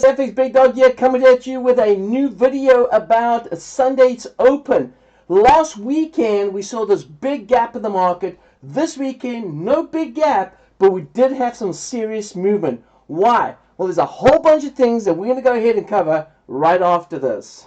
FX Big Dog here, coming at you with a new video about Sunday's Open. Last weekend we saw this big gap in the market. This weekend, no big gap, but we did have some serious movement. Why? Well, there's a whole bunch of things that we're going to go ahead and cover right after this.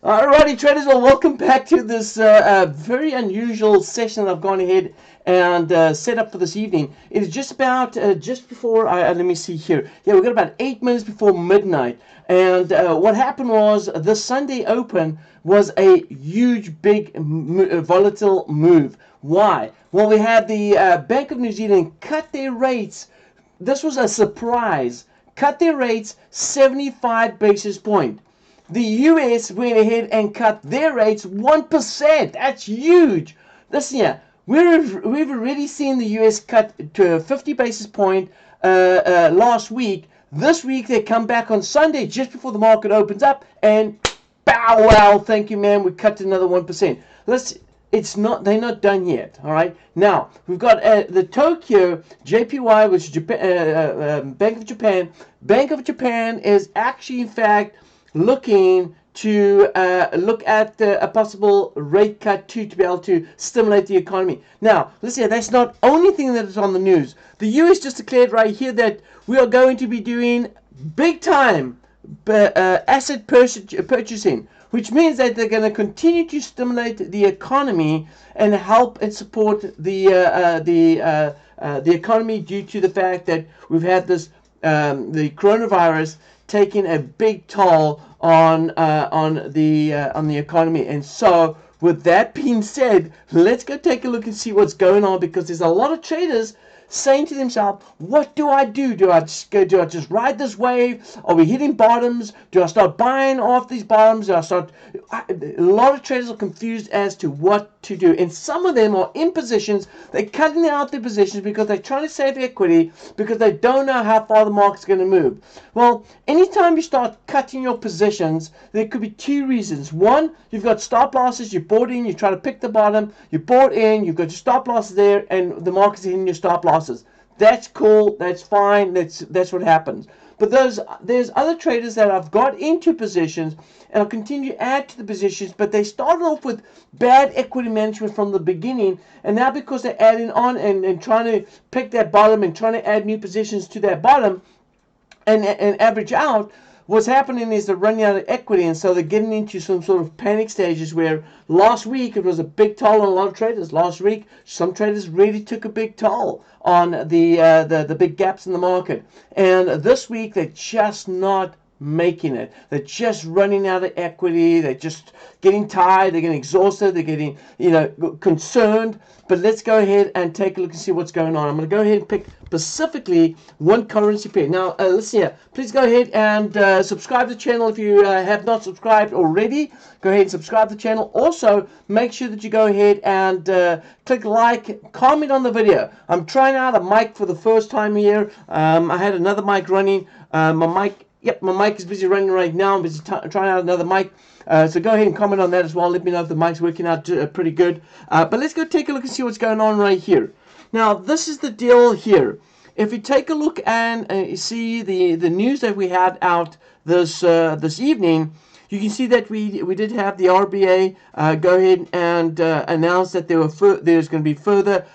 Alrighty, traders, well, welcome back to this very unusual session that I've gone ahead and set up for this evening. It is just about, just before, let me see here. Yeah, we've got about 8 minutes before midnight. And what happened was the Sunday Open was a huge, big, volatile move. Why? Well, we had the Bank of New Zealand cut their rates. This was a surprise. Cut their rates 75 basis points. The US went ahead and cut their rates 1%. That's huge. Listen here, we've already seen the US cut to a 50 basis point last week. This week they come back on Sunday just before the market opens up and bow wow, thank you ma'am, we cut another 1%. They're not done yet. All right. Now we've got the Tokyo JPY, which is Japan, Bank of Japan. Bank of Japan is actually, in fact, looking to look at a possible rate cut to be able to stimulate the economy. Now, listen, that's not the only thing that is on the news. The US just declared right here that we are going to be doing big time asset purchasing, which means that they're going to continue to stimulate the economy and help and support the economy due to the fact that we've had this the coronavirus taking a big toll on the economy. And so, with that being said, let's go take a look and see what's going on, because there's a lot of traders saying to themselves, what do I do? Do I just ride this wave? Are we hitting bottoms? Do I start buying off these bottoms? A lot of traders are confused as to what to do, and some of them are in positions. They're cutting out their positions because they're trying to save equity, because they don't know how far the market's going to move. Well, anytime you start cutting your positions, there could be two reasons. One, you've got stop losses, you bought in, you try to pick the bottom, you bought in, you've got your stop losses there, and the market's hitting your stop losses. That's cool, that's fine, that's what happens. But there's other traders that have got into positions and will continue to add to the positions, but they started off with bad equity management from the beginning, and now because they're adding on and trying to pick that bottom and trying to add new positions to that bottom and average out, what's happening is they're running out of equity, and so they're getting into some sort of panic stages where last week it was a big toll on a lot of traders. Last week, some traders really took a big toll on the big gaps in the market. And this week, they're just not making it. They're just running out of equity. They're just getting tired. They're getting exhausted. They're getting, concerned. But let's go ahead and take a look and see what's going on. I'm going to go ahead and pick specifically one currency pair. Now, listen here. Please go ahead and subscribe to the channel if you have not subscribed already. Go ahead and subscribe to the channel. Also, make sure that you go ahead and click like, comment on the video. I'm trying out a mic for the first time here. I had another mic running. My mic is busy running right now. I'm busy trying out another mic. So go ahead and comment on that as well. Let me know if the mic's working out pretty good. But let's go take a look and see what's going on right here. Now, this is the deal here. If you take a look and see the news that we had out this evening, you can see that we did have the RBA go ahead and announce that there's going to be further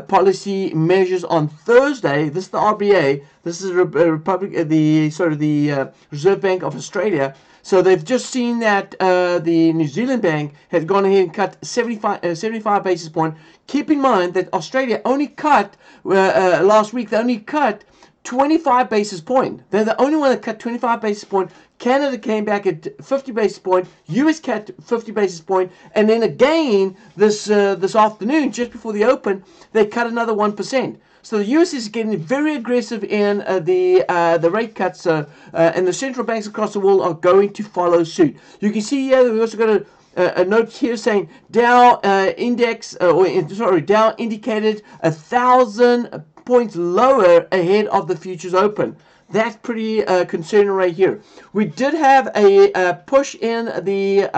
policy measures on Thursday. This is the RBA. This is the Reserve Bank of Australia. So they've just seen that the New Zealand Bank had gone ahead and cut 75 basis points. Keep in mind that Australia only cut last week. They only cut 25 basis points. They're the only one that cut 25 basis points. Canada came back at 50 basis points. US cut 50 basis points, and then again this afternoon, just before the open, they cut another 1%. So the US is getting very aggressive in the rate cuts, and the central banks across the world are going to follow suit. You can see here we also got a note here saying Dow Dow indicated 1,000 points lower ahead of the futures open. That's pretty concerning right here. We did have a push in the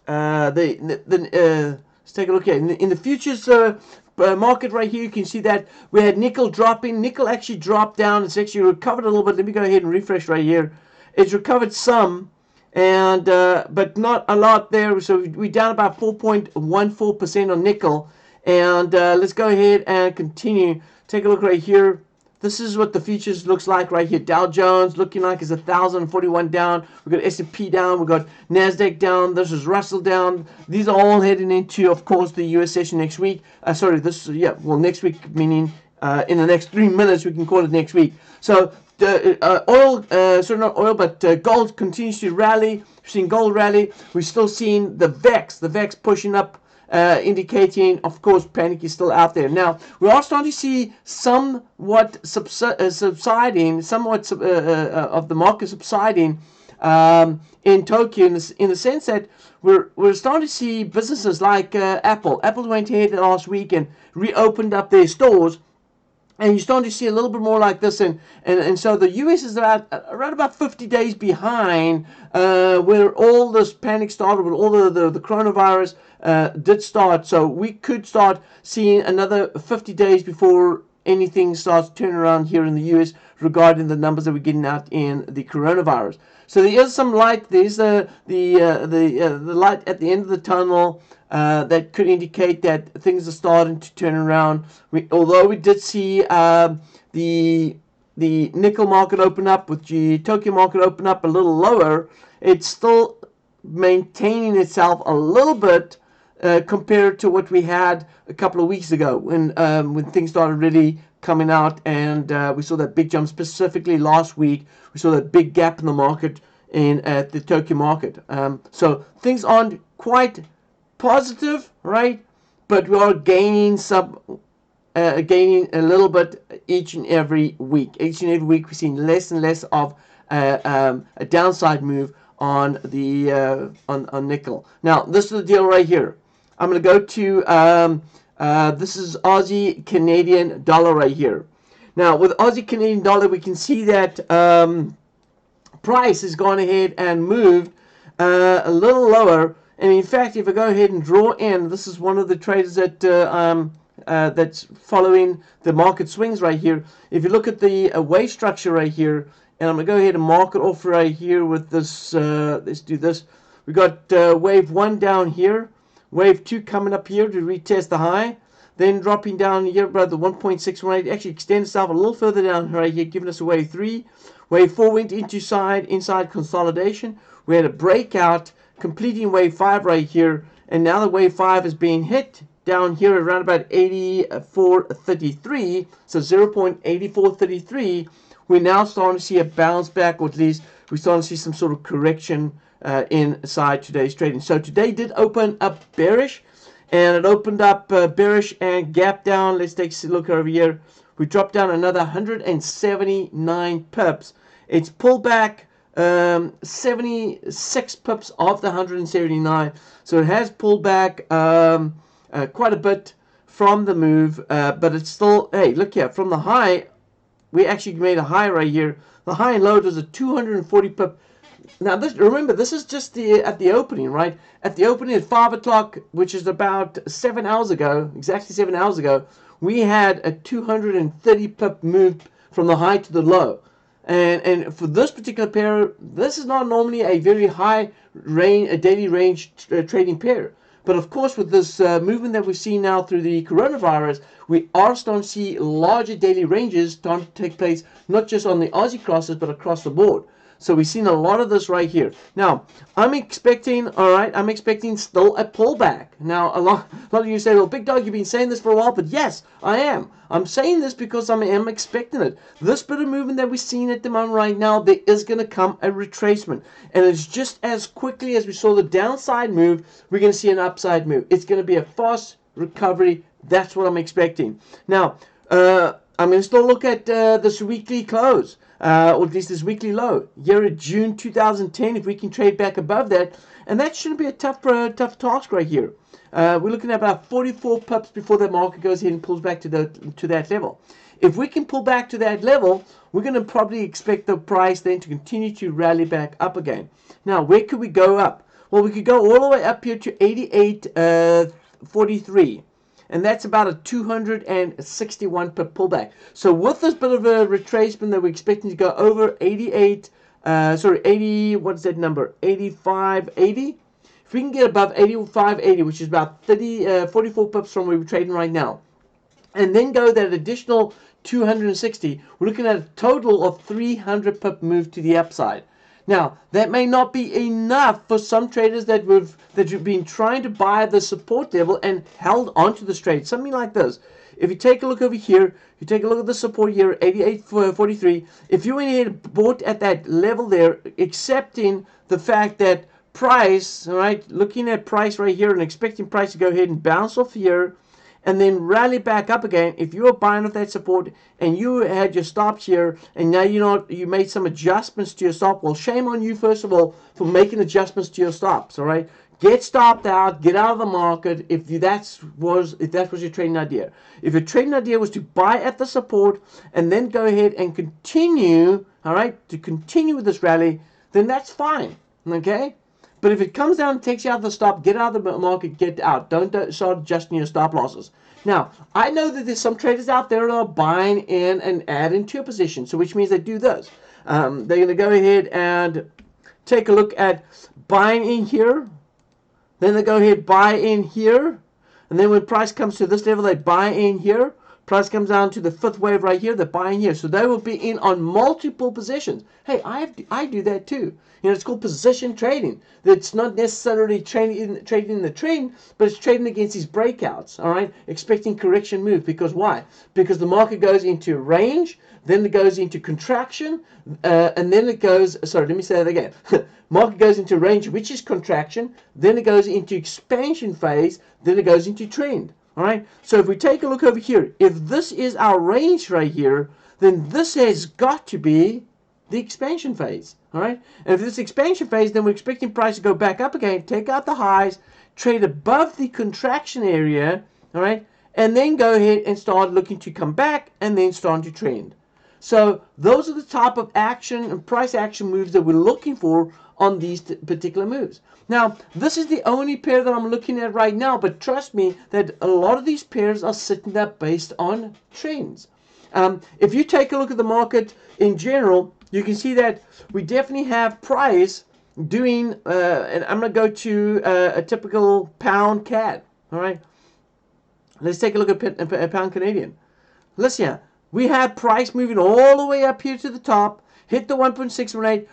let's take a look here in the futures market right here. You can see that we had nickel dropping. Nickel actually dropped down. It's actually recovered a little bit. Let me go ahead and refresh right here. It's recovered some, and but not a lot there. So we're down about 4.14% on nickel. And let's go ahead and continue. Take a look right here. This is what the futures looks like right here. Dow Jones looking like it's 1,041 down. We've got S&P down. We've got NASDAQ down. This is Russell down. These are all heading into, of course, the U.S. session next week. Next week, meaning in the next 3 minutes, we can call it next week. So gold continues to rally. We're seeing gold rally. We're still seeing the VEX pushing up, indicating, of course, panic is still out there. Now, we are starting to see somewhat subsiding, of the market subsiding in Tokyo, in the sense that we're starting to see businesses like Apple. Apple went ahead last week and reopened up their stores. And you're starting to see a little bit more like this, and so the U.S. is around about 50 days behind where all this panic started, with all the coronavirus did start. So we could start seeing another 50 days before anything starts turning around here in the U.S. regarding the numbers that we're getting out in the coronavirus. So there is some light. There's the light at the end of the tunnel. That could indicate that things are starting to turn around. Although we did see the nickel market open up, with the Tokyo market open up a little lower, it's still maintaining itself a little bit compared to what we had a couple of weeks ago when things started really coming out, and we saw that big jump. Specifically last week, we saw that big gap in the market at the Tokyo market. So things aren't quite positive, right? But we are gaining gaining a little bit each and every week. Each and every week, we're seeing less and less of a downside move on the on nickel. Now, this is the deal right here. I'm going to go to this is Aussie Canadian dollar right here. Now, with Aussie Canadian dollar, we can see that price has gone ahead and moved a little lower. And in fact, if I go ahead and draw in, this is one of the traders that that's following the market swings right here. If you look at the wave structure right here, and I'm going to go ahead and mark it off right here with this, let's do this. We got wave 1 down here, wave 2 coming up here to retest the high, then dropping down here about the 1.618, actually extend itself a little further down right here, giving us a wave 3. Wave 4 went inside consolidation. We had a breakout, completing wave 5 right here, and now the wave 5 is being hit down here around about 84.33, so 0.8433. We're now starting to see a bounce back, or at least we're starting to see some sort of correction inside today's trading. So today did open up bearish, and it opened up bearish and gap down. Let's take a look over here. We dropped down another 179 pips. It's pulled back 76 pips off the 179, so it has pulled back quite a bit from the move, but it's still, hey, look here, from the high, we actually made a high right here. The high and low was a 240 pip. Now, remember, this is just at the opening, right? At the opening at 5 o'clock, which is about 7 hours ago, exactly 7 hours ago, we had a 230 pip move from the high to the low. And for this particular pair, this is not normally a very high range, a daily range trading pair. But of course, with this movement that we've seen now through the coronavirus, we are starting to see larger daily ranges starting to take place, not just on the Aussie crosses, but across the board. So we've seen a lot of this right here. Now, I'm expecting still a pullback. Now, a lot of you say, well, Big Dog, you've been saying this for a while, but yes, I am. I'm saying this because I am expecting it. This bit of movement that we're seeing at the moment right now, there is going to come a retracement. And it's just as quickly as we saw the downside move, we're going to see an upside move. It's going to be a fast recovery. That's what I'm expecting. Now, I'm going to still look at this weekly close. Or at least this weekly low here at June 2010. If we can trade back above that, and that shouldn't be a tough task right here. We're looking at about 44 pips before the market goes ahead and pulls back to that level. If we can pull back to that level, we're going to probably expect the price then to continue to rally back up again. Now, where could we go up? Well, we could go all the way up here to 88.43. And that's about a 261 pip pullback. So with this bit of a retracement that we're expecting to go over 80, what's that number? 85.80. If we can get above 85.80, which is about 44 pips from where we're trading right now, and then go that additional 260, we're looking at a total of 300 pip move to the upside. Now, that may not be enough for some traders that have been trying to buy the support level and held onto this trade. Something like this. If you take a look over here, you take a look at the support here, 88.43. If you went ahead and bought at that level there, accepting the fact that price, all right, looking at price right here and expecting price to go ahead and bounce off here, and then rally back up again. If you were buying off that support and you had your stops here, and now you made some adjustments to your stop, well, shame on you, first of all, for making adjustments to your stops. All right, get stopped out, get out of the market if that was your trading idea. If your trading idea was to buy at the support and then go ahead and continue, all right, to continue with this rally, then that's fine. Okay. But if it comes down and takes you out of the stop, get out of the market, get out. Don't start adjusting your stop losses. Now, I know that there's some traders out there that are buying in and adding to a position, so which means they do this. They're going to go ahead and take a look at buying in here. Then they go ahead, buy in here. And then when price comes to this level, they buy in here. Price comes down to the fifth wave right here, they're buying here. So they will be in on multiple positions. Hey, I do that too. You know, it's called position trading. It's not necessarily trading the trend, but it's trading against these breakouts, all right? Expecting correction move. Because why? Because the market goes into range, then it goes into contraction, and then it goes, sorry, let me say that again. Market goes into range, which is contraction, then it goes into expansion phase, then it goes into trend. All right, so if we take a look over here, if this is our range right here, then this has got to be the expansion phase. All right, and if this expansion phase, then we're expecting price to go back up again, take out the highs, trade above the contraction area, all right, and then go ahead and start looking to come back and then start to trend. So those are the type of action and price action moves that we're looking for on these particular moves. Now, this is the only pair that I'm looking at right now, but trust me that a lot of these pairs are sitting there based on trends. If you take a look at the market in general, you can see that we definitely have price doing, and I'm going to go to a typical pound CAD. All right, let's take a look at pound Canadian. Listen here, we had price moving all the way up here to the top, hit the 1.618.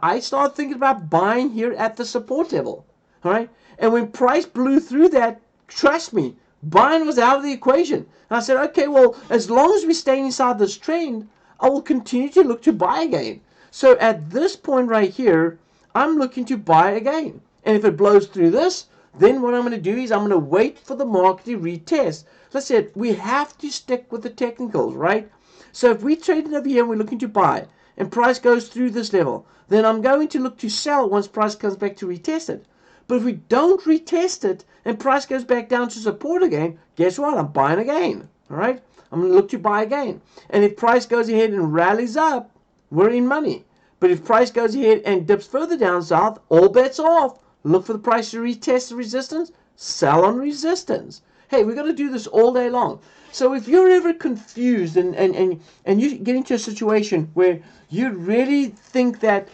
I started thinking about buying here at the support level. All right, and when price blew through that, trust me, buying was out of the equation. And I said, okay, well, as long as we stay inside this trend, I will continue to look to buy again. So at this point right here, I'm looking to buy again. And if it blows through this, then what I'm going to do is I'm going to wait for the market to retest. Let's say we have to stick with the technicals, right? So if we trade it over here and we're looking to buy, and price goes through this level, then I'm going to look to sell once price comes back to retest it. But if we don't retest it and price goes back down to support again, guess what? I'm buying again. All right? I'm going to look to buy again. And if price goes ahead and rallies up, we're in money. But if price goes ahead and dips further down south, all bets off. Look for the price to retest the resistance, sell on resistance. Hey, we're going to do this all day long. So if you're ever confused and you get into a situation where you really think that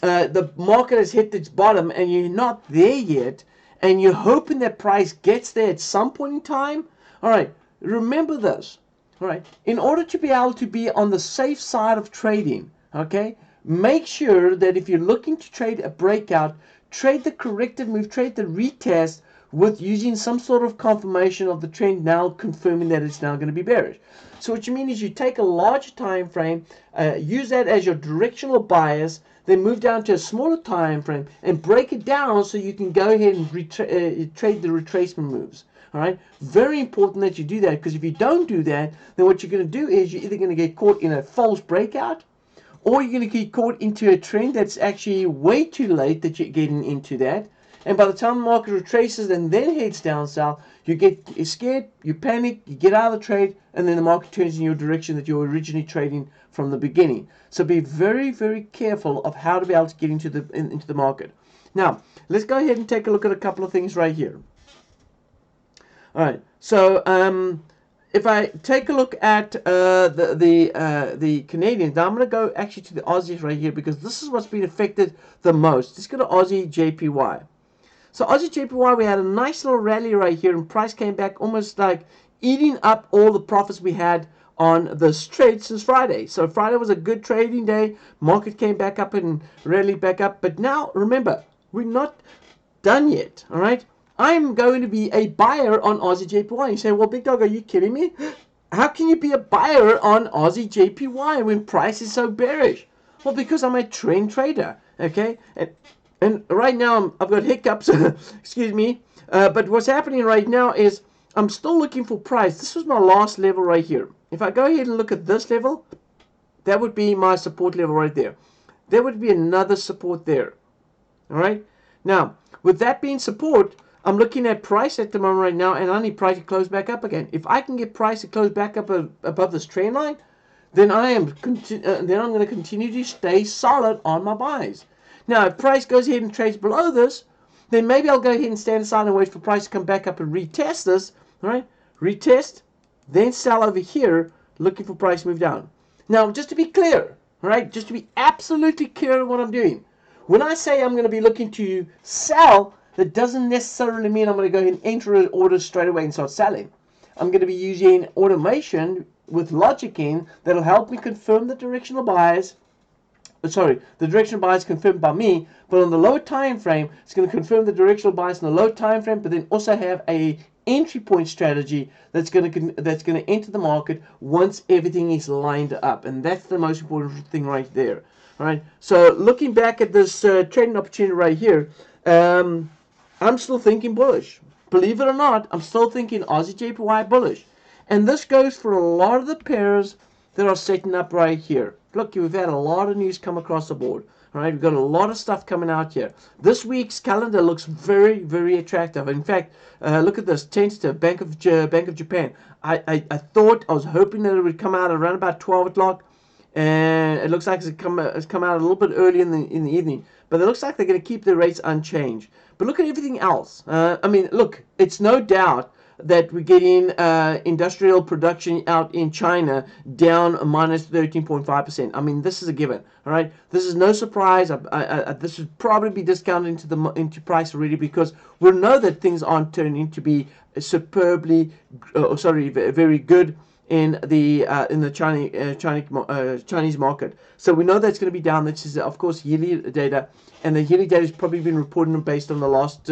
the market has hit its bottom and you're not there yet, and you're hoping that price gets there at some point in time, all right, remember this. All right, in order to be able to be on the safe side of trading, okay, make sure that if you're looking to trade a breakout, trade the corrected move, trade the retest with using some sort of confirmation of the trend now confirming that it's now going to be bearish. So what you mean is you take a larger time frame, use that as your directional bias, then move down to a smaller time frame and break it down so you can go ahead and trade the retracement moves. All right, very important that you do that, because if you don't do that, then what you're going to do is you're either going to get caught in a false breakout, or you're going to get caught into a trend that's actually way too late that you're getting into that. And by the time the market retraces and then heads down south, you're scared, you panic, you get out of the trade, and then the market turns in your direction that you were originally trading from the beginning. So be very, very careful of how to be able to get into the market. Now, let's go ahead and take a look at a couple of things right here. All right, so if I take a look at the Canadians, now I'm going to go actually to the Aussies right here because this is what's been affected the most. Let's go to Aussie JPY. So Aussie JPY, we had a nice little rally right here, and price came back almost like eating up all the profits we had on this trade since Friday. So Friday was a good trading day. Market came back up and rallied back up. But now, remember, we're not done yet, all right? I'm going to be a buyer on Aussie JPY. You say, well, Big Dog, are you kidding me? How can you be a buyer on Aussie JPY when price is so bearish? Well, because I'm a trend trader, okay? And right now, I've got hiccups, excuse me. But what's happening right now is I'm still looking for price. This was my last level right here. If I go ahead and look at this level, that would be my support level right there. There would be another support there, all right? Now, with that being support, I'm looking at price at the moment right now, and I need price to close back up again. If I can get price to close back up above this trend line, then I'm going to continue to stay solid on my buys. Now, if price goes ahead and trades below this, then maybe I'll go ahead and stand aside and wait for price to come back up and retest this. All right, retest, then sell over here, looking for price to move down. Now, just to be clear, all right, just to be absolutely clear on what I'm doing. When I say I'm going to be looking to sell, that doesn't necessarily mean I'm going to go ahead and enter an order straight away and start selling. I'm going to be using automation with logic in that'll help me confirm the directional buys. Sorry, the directional buys confirmed by me, but on the lower time frame, it's going to confirm the directional buys in the low time frame, but then also have a entry point strategy that's going to enter the market once everything is lined up, and that's the most important thing right there. All right. So looking back at this trading opportunity right here, I'm still thinking bullish. Believe it or not, I'm still thinking Aussie JPY bullish. And this goes for a lot of the pairs that are setting up right here. Look, we've had a lot of news come across the board. All right, we've got a lot of stuff coming out here. This week's calendar looks very, very attractive. In fact, look at this, tentative Bank of Japan. I was hoping that it would come out around about 12 o'clock. And it looks like it's come out a little bit early in the evening. But it looks like they're going to keep the rates unchanged. But look at everything else. I mean, look, it's no doubt that we're getting industrial production out in China down minus 13.5%. I mean, this is a given. All right, this is no surprise. This would probably be discounted into price already because we know that things aren't turning to be superbly, very good in the Chinese market. So we know that's going to be down. This is, of course, yearly data, and the yearly data has probably been reported based on the last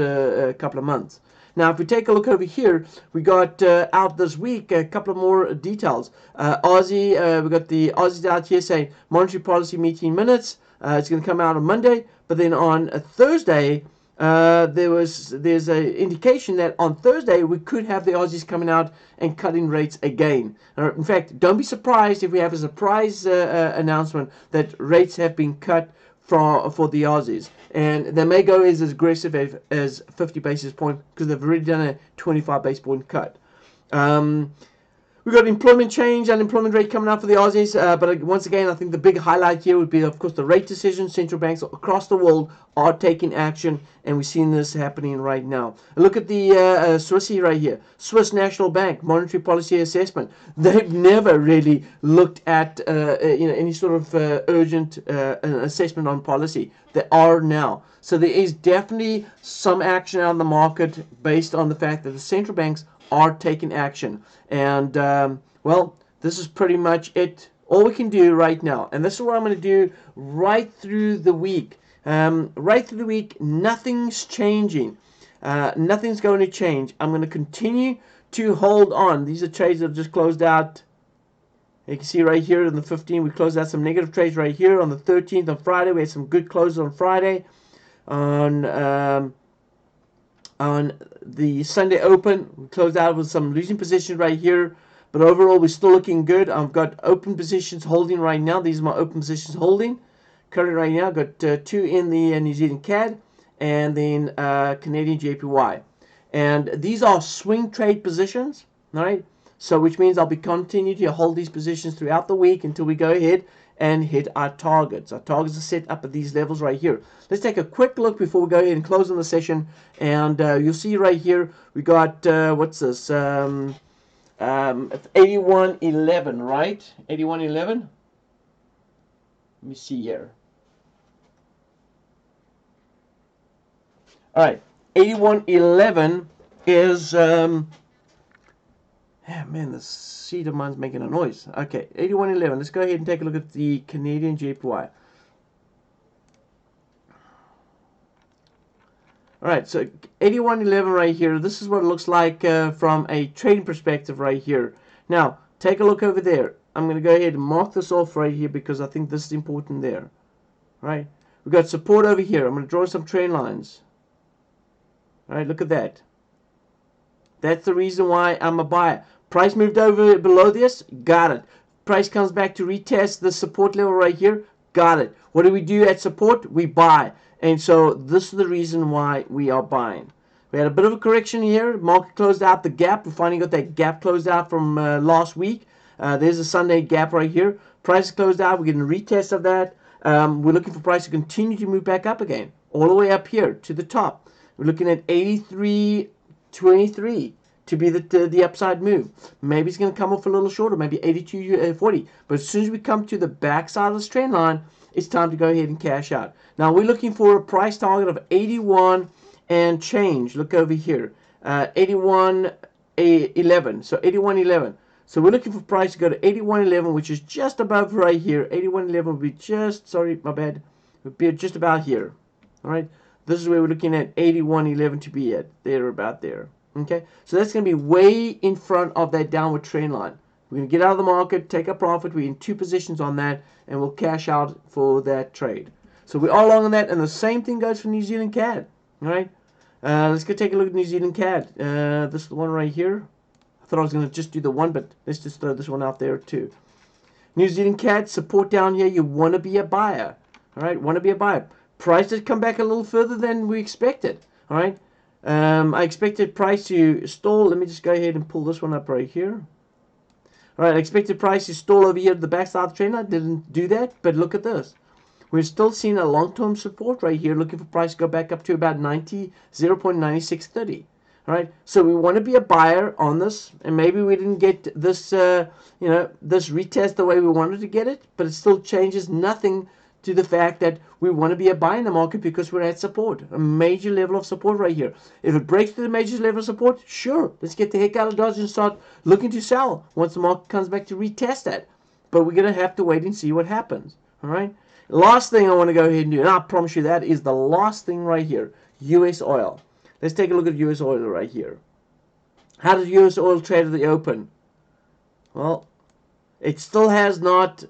couple of months. Now, if we take a look over here, we got out this week a couple of more details. We got the Aussies out here saying monetary policy meeting minutes. It's going to come out on Monday, but then on Thursday, there's an indication that on Thursday we could have the Aussies coming out and cutting rates again. In fact, don't be surprised if we have a surprise announcement that rates have been cut for the Aussies, and they may go as aggressive as 50 basis points because they've already done a 25 basis point cut. We've got employment change, unemployment rate coming out for the Aussies, but once again, I think the big highlight here would be, of course, the rate decision. Central banks across the world are taking action, and we're seeing this happening right now. Look at the Swissy right here, Swiss National Bank monetary policy assessment. They've never really looked at any sort of urgent assessment on policy. They are now. So there is definitely some action out in the market based on the fact that the central banks are taking action. And, well, this is pretty much it. All we can do right now. And this is what I'm going to do right through the week. Right through the week, nothing's changing. Nothing's going to change. I'm going to continue to hold on. These are trades that have just closed out. You can see right here on the 15th, we closed out some negative trades right here. On the 13th, on Friday, we had some good closes on Friday. On the Sunday Open, we closed out with some losing positions right here, but overall we're still looking good. I've got open positions holding right now. These are my open positions holding currently right now. I've got 2 in the New Zealand CAD and then Canadian JPY. And these are swing trade positions, all right? So which means I'll be continuing to hold these positions throughout the week until we go ahead and hit our targets. Our targets are set up at these levels right here. Let's take a quick look before we go ahead and close on the session. And you'll see right here we got what's this? 81.11, right? 81.11. Let me see here. All right, 81.11 is yeah, man, the seat of mine's making a noise. Okay, 81.11. Let's go ahead and take a look at the Canadian JPY. Alright, so 81.11 right here. This is what it looks like from a trading perspective right here. Now, take a look over there. I'm going to go ahead and mark this off right here because I think this is important there. Right? We've got support over here. I'm going to draw some trend lines. Alright, look at that. That's the reason why I'm a buyer. Price moved over below this. Got it. Price comes back to retest the support level right here. Got it. What do we do at support? We buy. And so this is the reason why we are buying. We had a bit of a correction here. Market closed out the gap. We finally got that gap closed out from last week. There's a Sunday gap right here. Price closed out. We're getting a retest of that. We're looking for price to continue to move back up again. All the way up here to the top. We're looking at 83.23 to be the upside move. Maybe it's going to come off a little shorter, maybe 82.40. But as soon as we come to the back side of this trend line, it's time to go ahead and cash out. Now we're looking for a price target of 81 and change. Look over here, 81.11. So 81.11. So we're looking for price to go to 81.11, which is just above right here. 81.11 would be just, sorry, my bad, would be just about here. All right. This is where we're looking at 81.11 to be at. There, about there. Okay, so that's going to be way in front of that downward trend line. We're going to get out of the market, take a profit. We're in two positions on that, and we'll cash out for that trade. So we're all long on that, and the same thing goes for New Zealand CAD. All right, let's go take a look at New Zealand CAD. This is the one right here. I thought I was going to just do the one, but let's just throw this one out there too. New Zealand CAD, support down here. You want to be a buyer. All right, want to be a buyer. Price did come back a little further than we expected. All right. I expected price to stall. Let me just go ahead and pull this one up right here. Alright, I expected price to stall over here at the backside of the trend. I didn't do that, but look at this. We're still seeing a long-term support right here, looking for price to go back up to about 0.9630. Alright, so we want to be a buyer on this, and maybe we didn't get this, this retest the way we wanted to get it, but it still changes nothing to the fact that we want to be a buy in the market because we're at support, a major level of support right here. If it breaks to the major level of support, sure, let's get the heck out of Dodge and start looking to sell once the market comes back to retest that. But we're going to have to wait and see what happens. All right. Last thing I want to go ahead and do, and I promise you that is the last thing right here, U.S. oil. Let's take a look at U.S. oil right here. How does U.S. oil trade at the open? Well, it still has not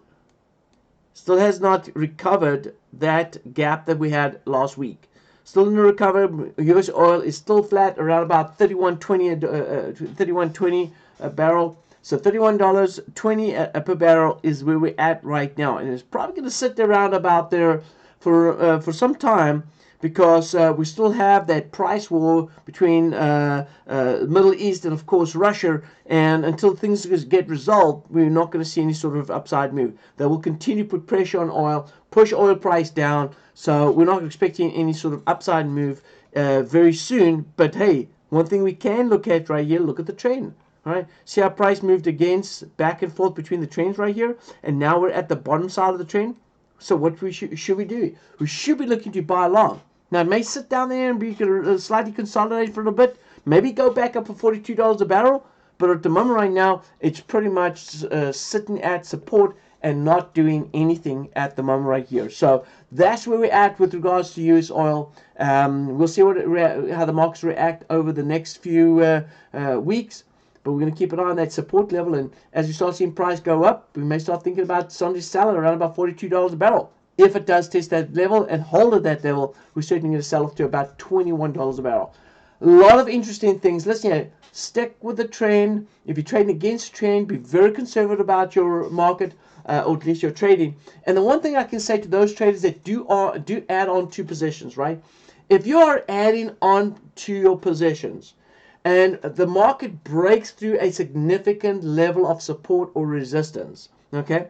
recovered that gap that we had last week. Still in the recovery. U.S. oil is still flat around about $31.20 a barrel. So $31.20 per barrel is where we're at right now, and it's probably going to sit around about there for some time, because we still have that price war between Middle East and, of course, Russia. And until things get resolved, we're not going to see any sort of upside move. They will continue to put pressure on oil, push oil price down. So we're not expecting any sort of upside move very soon. But, hey, one thing we can look at right here, look at the trend. All right, see how price moved against back and forth between the trends right here. And now we're at the bottom side of the trend. So what should we do? We should be looking to buy long. Now, it may sit down there and be slightly consolidated for a little bit. Maybe go back up for $42 a barrel. But at the moment right now, it's pretty much sitting at support and not doing anything at the moment right here. So that's where we're at with regards to U.S. oil. We'll see how the markets react over the next few weeks. But we're going to keep an eye on that support level. And as you start seeing price go up, we may start thinking about Sunday's sell around about $42 a barrel. If it does test that level and hold at that level, we're certainly going to sell off to about $21 a barrel. A lot of interesting things. Listen, stick with the trend. If you're trading against trend, be very conservative about your market, or at least your trading. And the one thing I can say to those traders that do add on two positions, right, if you're adding on to your positions and the market breaks through a significant level of support or resistance, okay,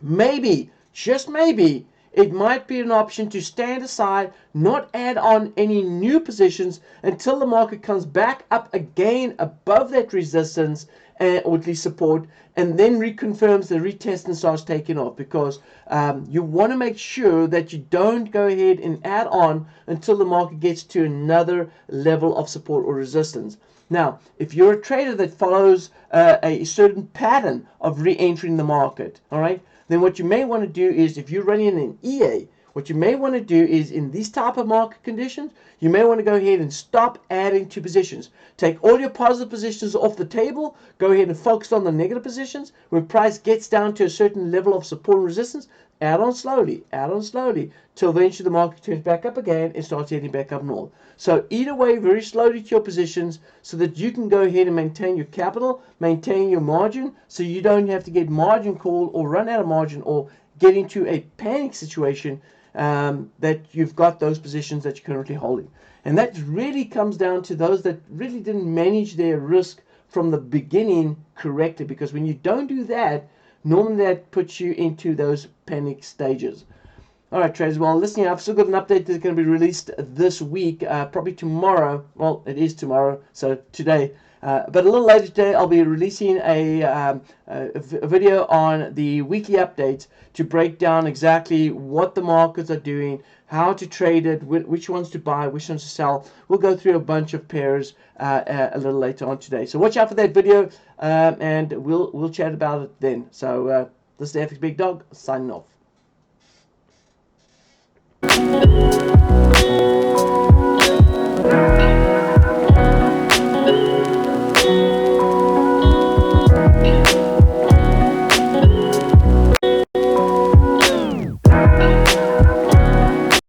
maybe, just maybe, it might be an option to stand aside, not add on any new positions until the market comes back up again above that resistance, or at least support, and then reconfirms the retest and starts taking off, because you want to make sure that you don't go ahead and add on until the market gets to another level of support or resistance. Now, if you're a trader that follows a certain pattern of re-entering the market, all right, then what you may want to do is, if you're running an EA, what you may want to do is, in these type of market conditions, you may want to go ahead and stop adding to positions. Take all your positive positions off the table, go ahead and focus on the negative positions. When price gets down to a certain level of support and resistance, add on slowly, till eventually the market turns back up again and starts heading back up north. So either way, very slowly to your positions, so that you can go ahead and maintain your capital, maintain your margin, so you don't have to get margin called or run out of margin or get into a panic situation, that you've got those positions that you're currently holding. And that really comes down to those that really didn't manage their risk from the beginning correctly, because when you don't do that, normally that puts you into those panic stages. All right, traders. Well, listen, I've still got an update that's going to be released this week, probably tomorrow. Well, it is tomorrow, so today. But a little later today, I'll be releasing a video on the weekly updates to break down exactly what the markets are doing, how to trade it, which ones to buy, which ones to sell. We'll go through a bunch of pairs a little later on today. So watch out for that video, and we'll chat about it then. So this is the FX Big Dog signing off.